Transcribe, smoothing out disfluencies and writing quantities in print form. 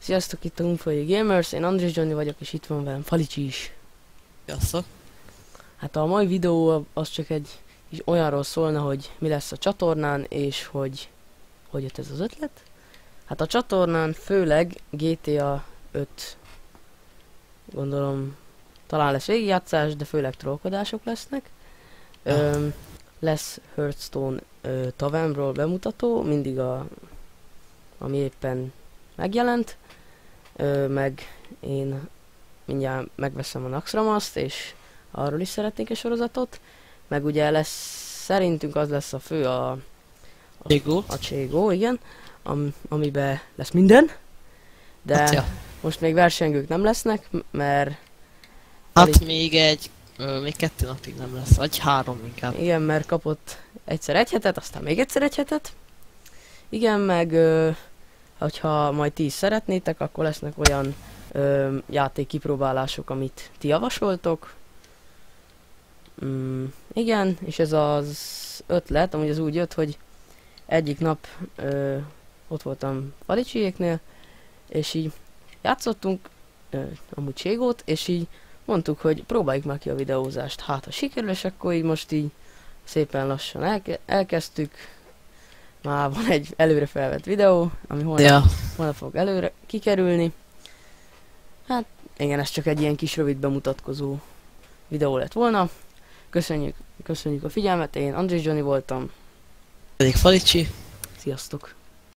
Sziasztok, itt a Unfai Gamers, én Andris Johnny vagyok, és itt van velem Falicsi is. Sziasztok! Hát a mai videó az csak olyanról szólna, hogy mi lesz a csatornán, és hogy jött ez az ötlet. Hát a csatornán főleg GTA 5, gondolom, talán lesz végigjátszás, de főleg trollkodások lesznek. Lesz Hearthstone Tavernról bemutató, mindig ami éppen megjelent. Meg én mindjárt megveszem a Naxxramaszt, és arról is szeretnék egy sorozatot. Meg ugye szerintünk az lesz a fő a Cségó, igen, amiben lesz minden. De hát, ja. Most még versengők nem lesznek, mert... Hát még 2 napig nem lesz, vagy 3 inkább. Igen, mert kapott egyszer egy hetet, aztán még egyszer egy hetet. Igen, meg hogyha majd ti is szeretnétek, akkor lesznek olyan játék kipróbálások, amit ti javasoltok. Igen, és ez az ötlet, amúgy az úgy jött, hogy egyik nap ott voltam Falicsiéknél, és így játszottunk amúgy Cségót, és így mondtuk, hogy próbáljuk már ki a videózást, hát ha sikerül, és akkor így most így szépen lassan elkezdtük. Már van egy előre felvett videó, ami holnap fog előre kikerülni. Hát igen, ez csak egy ilyen kis rövid bemutatkozó videó lett volna. Köszönjük a figyelmet, én Andris Johnny voltam. Pedig Falicsi. Sziasztok!